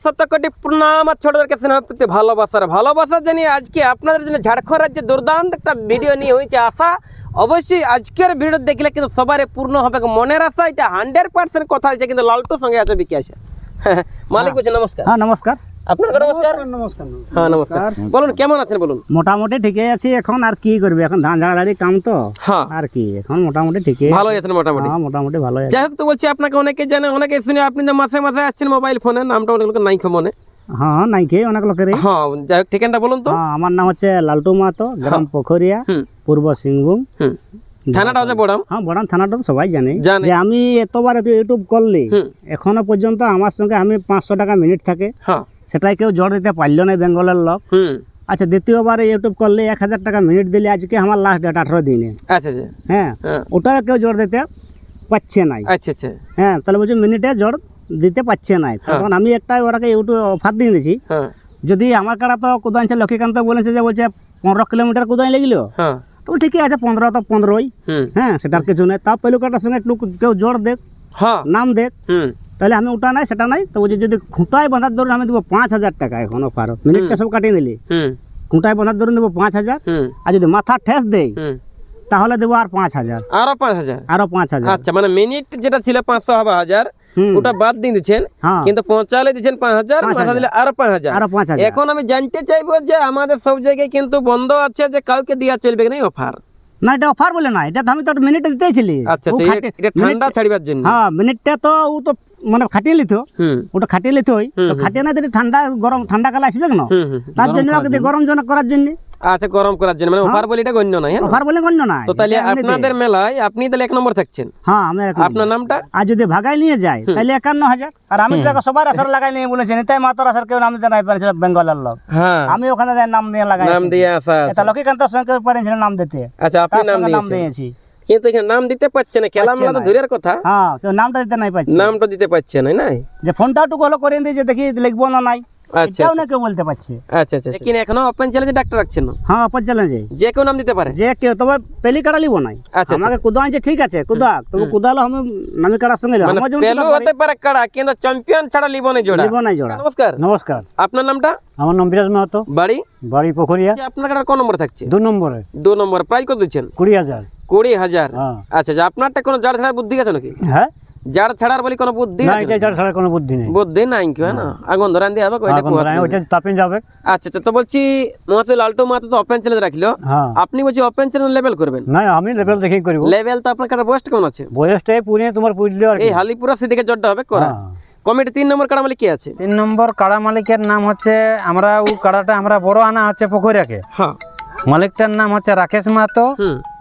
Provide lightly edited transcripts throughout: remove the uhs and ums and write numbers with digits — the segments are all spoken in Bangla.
শতকোটি প্রণাম আর ছোটদেরকে স্নেহ প্রতি ভালোবাসা জানিয়ে আজকে আপনাদের জন্য ঝাড়খণ্ড রাজ্যে দুর্দান্ত একটা ভিডিও নিয়ে হয়েছে আশা অবশ্যই আজকের ভিডিও দেখলে কিন্তু সবারই পূর্ণ হবে মনের আশা এটা 100% কথা আছে কিন্তু লালটুর সঙ্গে আছে বিকি আছে মালিক বলছেন নমস্কার। হ্যাঁ নমস্কার। আপনাকে নমস্কার। নমস্কার। হ্যাঁ নমস্কার। বলুন কেমন আছেন বলুন। মোটামুটি ঠিকই আছি এখন আর কি করবি এখন ধান ঝাড়াঝাড়ি কাম তো হ্যাঁ আর কি এখন মোটামুটি ঠিকই ভালো আছেন মোটামুটি। হ্যাঁ মোটামুটি ভালো আছে। যাই হোক তো বলছি আপনাকে অনেকে জানে অনেকে শুনে আপনি যে মাসে মাসে আসছেন মোবাইল ফোনে নামটা অনেক লোকের নাই মনে। হ্যাঁ নাই খেয়ে অনেক লোকেরই। হ্যাঁ যাই হোক ঠিকানাটা বলুন তো। হ্যাঁ আমার নাম হচ্ছে লালটু মাহাতো, গ্রাম পোখরিয়া, পূর্ব সিংভূম। থানাটা হচ্ছে বড়াম। হ্যাঁ বড়াম থানাটা তো সবাই জানে জানে। যে আমি এতবার ইউটিউব করলি এখনো পর্যন্ত আমার সঙ্গে আমি 500 টাকা মিনিট থাকে হ্যাঁ সেটাই কেউ জোর দিতে পারলো না বেঙ্গলের লোক। আচ্ছা দ্বিতীয়বার ইউটিউব করলে 1000 টাকা মিনিট দিলে আজকে আমার লাস্ট ডেট 18 দিনে। আচ্ছা আচ্ছা হ্যাঁ ওটা কেউ জোর দিতে পারছে নাই। আচ্ছা আচ্ছা হ্যাঁ তাহলে বলছি মিনিটে জোর দিতে পারছে নাই তখন আমি একটা ওরাকে ইউটিউব অফার দিয়ে দিয়েছি যদি আমার কাড়া তো কুদাইছে লক্ষ্মীকান্ত বলেছে যে বলছে 15 কিলোমিটার কুদাই লাগলো তো ঠিকই আছে 15 তো 15ই। হ্যাঁ সেটার কিছু নেই তাও পেলু কাটার সঙ্গে একটু কেউ জোর দেখ নাম দেখ তাহলে আমি ওটা নাই সেটা নাই তো বলছি যদি খুঁটায় বাঁধার ধরুন আমি দেবো 5000 টাকা এখন অফার মিনিটটা সব কাটিয়ে নিলি খুঁটায় বাঁধার ধরুন দেবো 5000 আর যদি মাথা ঠেস দেয় তাহলে দেবো আর 5000 আরো 5000 আরো 5000। আচ্ছা মানে মিনিট যেটা ছিল 500 হবে 1000 ওটা বাদ দিয়ে দিচ্ছেন কিন্তু পৌঁছালে দিচ্ছেন 5000 মাথা দিলে আরো 5000 আরো 5000। এখন আমি জানতে চাইবো যে আমাদের সব জায়গায় কিন্তু বন্ধ আছে যে কাউকে দেওয়া চলবে না অফার না এটা অফার বলে না এটা আমি তো মিনিটে দিতেইছিলি। আচ্ছা আচ্ছা এটা ঠান্ডা ছাড়িবার জন্য। হ্যাঁ মিনিটটা তো ও তো মানে খাটিয়ে লিতো ওটা খাটিয়ে লিতে হয় তো খাটিয়ে না দিলে ঠান্ডা গরম ঠান্ডা কালে আসবে না তার জন্য ওকে গরম জনক করার জন্য। আচ্ছা গরম করার জন্য মানে অফার বলে এটা গণ্য নয়। অফার বলে গণ্য নয়। তো তাহলে আপনাদের মেলায় আপনি তাহলে 1 নম্বর থাকছেন। হ্যাঁ আমি আপনার নামটা আর যদি ভাগাই নিয়ে যায় তাহলে 51000 আর আমি তো সবার আসর লাগাই নিয়ে বলেছি তাই মাতার আসর কেউ নাম দিতে নাই পারছিল বেঙ্গলের লোক। হ্যাঁ আমি ওখানে যাই নাম দিয়ে লাগাই নাম দিয়ে আসা এটা লক্ষ্মীকান্তর সঙ্গে কেউ পারেছিল নাম দিতে। আচ্ছা আপনি নাম দিয়েছি কিন্তু এখানে নাম দিতে পারছে না খেলা মেলা তো দূরের কথা। হ্যাঁ কেউ নামটা দিতে নাই পারছে নামটা দিতে পারছে না নাই যে ফোনটা টুকু হলো করে দিয়ে যে দেখি লিখবো না নাই আচ্ছা এটাও না কেউ বলতে পারছে। আচ্ছা আচ্ছা কিন্তু এখনো ওপেন চ্যালেঞ্জে ডাক্তার রাখছেন না। হ্যাঁ ওপেন চ্যালেঞ্জে যে কেউ নাম দিতে পারে যে কেউ তবে পেলি কাটা লিবো নাই। আচ্ছা আমাকে কুদা আছে ঠিক আছে কুদা তবে কুদালো আমি নামি কাটার সঙ্গে লিবো আমার যেমন পেলো হতে পারে কাড়া কিন্তু চ্যাম্পিয়ন ছাড়া লিবো না জোড়া। লিবো নাই জোড়া। নমস্কার। নমস্কার। আপনার নামটা? আমার নাম বিরাজ মাহাতো, বাড়ি বাড়ি পোখরিয়া। আপনার কাড়া কোন নম্বর থাকছে? 2 নম্বরে। 2 নম্বর প্রাইস কত দিচ্ছেন? 20000। 20000। আচ্ছা আচ্ছা আপনারটা কোনো জাড় ছাড়া বুদ্ধি আছে নাকি? হ্যাঁ জাড় ছাড়ার বলি কোনো বুদ্ধি না আছে? এটা জাড় ছাড়া কোনো বুদ্ধি নেই। বুদ্ধি নাই কি না আগুন ধরান দিয়ে হবে কয়টা কোয়া ওইটা তাপিন যাবে। আচ্ছা আচ্ছা তো বলছি মহাশয় লালটু মাহাতো তো ওপেন চ্যালেঞ্জ রাখলো আপনি বলছি ওপেন চ্যালেঞ্জ লেভেল করবেন? না আমি লেভেল দেখেই করব। লেভেল তো আপনার কাটা বয়স কেমন আছে? বয়সটাই পুরিয়ে তোমার বুঝলে আর এই হালিপুরা সেদিকে জড়টা হবে করা কমিটি 3 নম্বর কাড়া মালিক কে আছে? 3 নম্বর কাড়া মালিকের নাম হচ্ছে আমরা ও কাড়াটা আমরা বড় আনা হচ্ছে পোখরিয়াকে। হ্যাঁ মালিকটার নাম হচ্ছে রাকেশ মাহাতো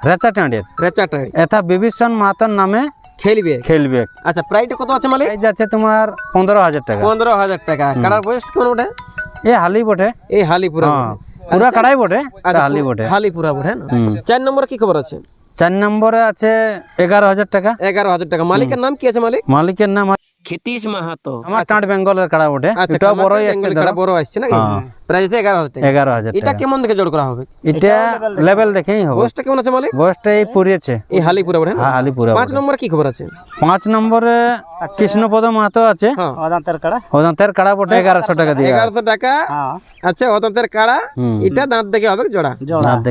রেচাটাঁড়ের এটা বিভীষণ মাহাতোর নামে খেলবে। আচ্ছা প্রাইসটা কত আছে মালিক? প্রাইস আছে তোমার 15000 টাকা। 15000 টাকা। কাড়ার বয়স কোন ওটা? এই হালি বটে। এই হালিপুরা পুরা কাড়াই বটে হালি বটে। হালিপুরা বটে না। 4 নম্বরে কি খবর আছে? 4 নম্বরে আছে 11000 টাকা। 11000 টাকা। মালিকের নাম কি আছে মালিক? মালিকের নাম ক্ষিতীশ মাহাতো। আমার কাঁট বেঙ্গলের কাড়া বটে। এটা বড়ই আছে কাড়া বড় আসছে নাকি? প্রাইস আছে 11000 টাকা। 11000 টাকা। এটা কেমন দেখে জোড় করা হবে? এটা লেভেল দেখেই হবে। বয়সটা কেমন আছে মালিক? বয়সটা এই পুরিয়েছে। এই হালিপুরা বটে না? হ্যাঁ হালিপুরা। 5 নম্বরে কি খবর আছে? 5 নম্বরে কৃষ্ণপদ মাহাতো আছে। অদান্তের কাড়া। অদান্তের কাড়া বটে 1100 টাকা দিয়ে। 1100 টাকা। আচ্ছা অদান্তের কাড়া এটা দাঁত দেখে হবে জোড়া।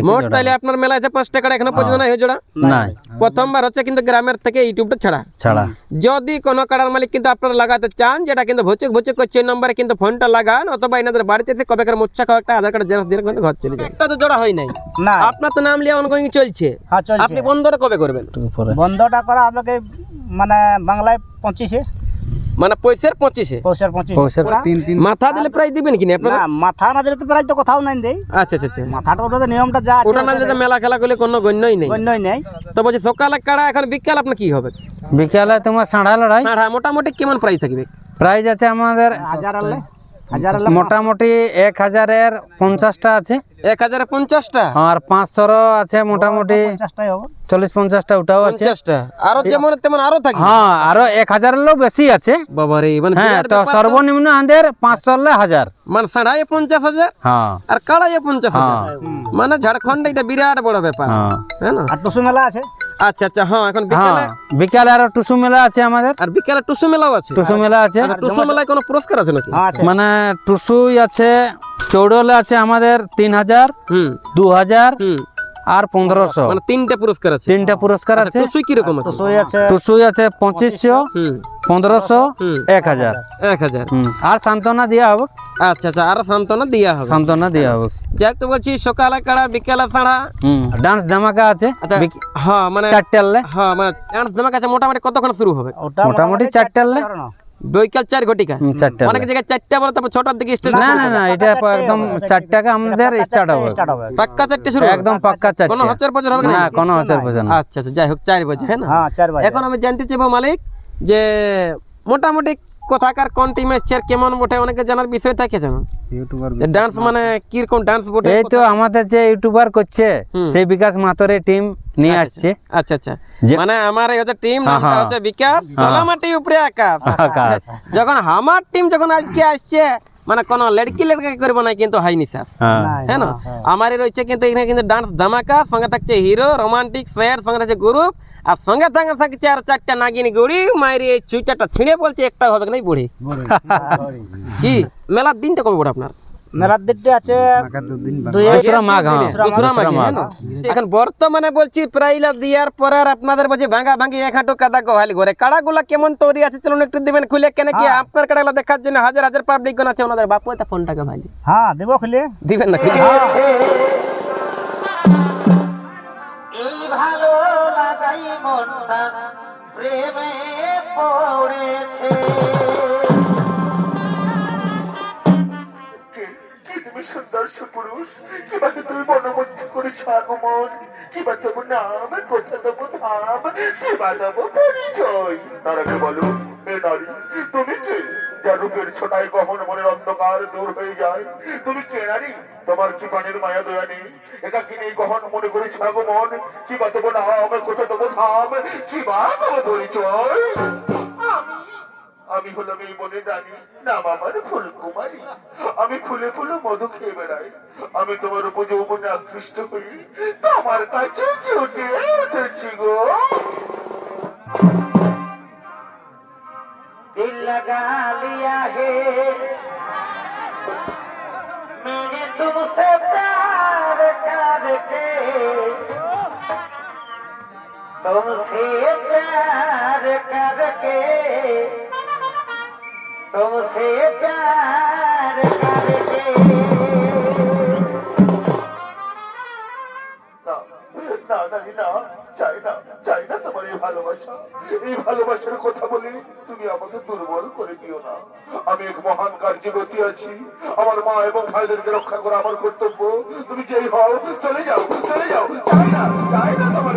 মোট তাইলে আপনার মেলা আছে 5 টাকা এখনো পর্যন্ত নাই জোড়া? নাই। প্রথমবার হচ্ছে কিন্তু গ্রামের থেকে ইউটিউবটা ছাড়া। যদি কোন কাড়ার মালিক কিন্তু আপনারা লাগাতে চান যেটা কিন্তু ভুচুক করছে নম্বরে কিন্তু ফোনটা লাগান অথবা এনাদের বাড়িতে এসে কবেকার মোচ্ছা খাওয়া একটা আধার কার্ড জেরক্স দিয়ে ঘর চলে যায়। একটা তো জোড়া হয় নাই না আপনার তো নাম লিয়ে অনগোয়িং চলছে। আপনি বন্ধটা কবে করবেন? বন্ধটা করা আপনাকে মানে বাংলায় 25-এ মানে পয়সার 25-এ। পয়সার 25 মাথা দিলে প্রায় দিবেন কিনা আপনারা? না মাথা না দিলে তো প্রায় তো কোথাও নাই দেই। আচ্ছা আচ্ছা মাথাটা ওটা নিয়মটা যা আছে ওটা না দিলে মেলা খেলা করলে কোনো গণ্যই নেই। গণ্যই নেই। তো বলছি সকালে কাড়া এখন বিকাল আপনার কি হবে? বিকালে তোমার সাঁড়া লড়াই। মোটামুটি কেমন প্রাইস থাকবে? প্রাইস আছে আমাদের 1000 মোটামুটি 1000-এর 50টা আছে। 1050টা আর 500 আছে মোটামুটি 50টাই হবে। 40-50টা ওটাও আছে। 50টা আরো যেমন তেমন আরো থাকে। হ্যাঁ আরো 1000-এরও বেশি আছে। বাবারে মানে হ্যাঁ তো সর্বনিম্ন আমাদের 500-1000 মানে সাড়াই 50,000 হ্যাঁ আর কাড়াই 50,000 মানে ঝাড়খণ্ড এটা বিরাট বড় ব্যাপার। হ্যাঁ না? আর টুসু মেলা আছে। আচ্ছা আচ্ছা, হ্যাঁ এখন বিকালে বিকালে আরো টুসু মেলা আছে আমাদের, আর বিকালে টুসু মেলাও আছে। টুসু মেলা আছে, টুসু মেলায় কোনো পুরস্কার আছে নাকি? মানে টুসুই আছে, চৌড়লে আছে আমাদের 3000, 2000 আর 1500, মানে তিনটা পুরস্কার আছে। তিনটা পুরস্কার আছে। টুসু কি রকম আছে? টুসুই আছে 2500, 1500, 1000। 1000 আর সান্ত্বনা দেওয়া হবে। আচ্ছা আচ্ছা, আর সান্ত্বনা দিয়া হবে। সান্ত্বনা দেওয়া হবে। যাক, তো বলছি সকালে কাড়া বিকালে ছাড়া ডান্স ধামাকা আছে। আচ্ছা, হ্যাঁ মানে 4টালে, হ্যাঁ মানে ডান্স ধামাকা আছে। মোটামুটি কতক্ষণ শুরু হবে? মোটামুটি 4টালে, বৈকাল 4 ঘটিকা। 4টা। অনেক জায়গায় 4টা বলে তারপর 6টার দিকে স্টার্ট। না না না, এটা একদম 4টাকে আমাদের স্টার্ট হবে। পাক্কা 4টে শুরু হবে? একদম পাক্কা 4টা। কোনো হচর পচর হবে না, না? কোনো হচর পচর না। আচ্ছা আচ্ছা, যাই হোক 4 বাজে, হ্যাঁ না? হ্যাঁ 4 বাজে। এখন আমি জানতে চাইবো মালিক যে মোটামুটি কোথাকার কোন টিম এসছে আর কেমন বটে, অনেকে জানার বিষয় থাকে জানো? ডান্স মানে কিরকম ডান্স বটে? এই তো আমাদের যে ইউটিউবার করছে সেই বিকাশ মাতরে টিম নিয়ে আসছে। আচ্ছা আচ্ছা, মানে আমার এই হচ্ছে টিম, নামটা হচ্ছে বিকাশ তলামাটি উপরে আকাশ। আকাশ। যখন আমার টিম যখন আজকে আসছে, মানে কোন লড়কি করবো না, কিন্তু হাই নিশাস, হ্যাঁ না? আমারই রয়েছে কিন্তু এখানে কিন্তু ডান্স ধামাকা, সঙ্গে থাকছে হিরো, রোমান্টিক স্যাড, সঙ্গে থাকছে গ্রুপ, আর সঙ্গে সঙ্গে থাকছে আর 4টা নাগিনী গুড়ি মাইরি। এই চুইটাটা ছিঁড়ে বলছে একটা হবে নাই বুড়ি। কি মেলার দিনটা কবে বড় আপনার? মেলার দিনটা আছে দোসরা মাঘ। দোসরা মাঘে, হ্যাঁ না? এখন বর্তমানে বলছি প্রাইলা দিয়ার পরে আর আপনাদের বলছি ভাঙা ভাঙি এক হাঁটু কাদা গোহালি ঘরে। কাড়াগুলা কেমন তৈরি আছে চলুন একটু দিবেন খুলে, কেন কি আপনার কাড়াগুলা দেখার জন্য হাজার হাজার পাবলিক আছে, ওনাদের বাপু এটা ফোনটাকে ভাই হ্যাঁ দেব খুলে দিবেন নাকি? এই ভালো লাগাই মনটা প্রেমে পড়েছে। কি তুমি সুন্দর সুপুরুষ, কিভাবে তুমি মনোমুগ্ধ করেছ আগমন, কিবা দেবো নাম, কোথা দেবো ধাম, কিবা দেবো পরিচয়। তার আগে বলো এ নারী, তুমি কে? যার রূপের ছোটায় গহন মনের অন্ধকার দূর হয়ে যায়। তুমি কে নারী? তোমার কি প্রাণের মায়া দয়া নেই? একাকি নেই গহন মনে করেছ আগমন, কিবা দেবো নাম, কোথা দেবো ধাম, কিবা দেবো পরিচয়। আমি হলাম এই মনে জানি, নাম আমার ফুলকুমারী। আমি ফুলে ফুলে মধু খেয়ে বেড়াই। আমি তোমার উপর যৌবনে আকৃষ্ট হই, তোমার কাছে ছুটে উঠেছি গো। दिल लगा लिया है मैंने तुमसे प्यार करके, तुमसे प्यार करके, तुमसे प्यार करके। না না না, চাই না, চাই না তোমার এই ভালোবাসা। এই ভালোবাসার কথা বলে তুমি আমাকে দুর্বল করে দিও না। আমি এক মহান কার্যে গতি আছি, আমার মা এবং ভাইদেরকে রক্ষা করা আমার কর্তব্য। তুমি যেই হও চলে যাও, চলে যাও, চাই না, চাই না তোমার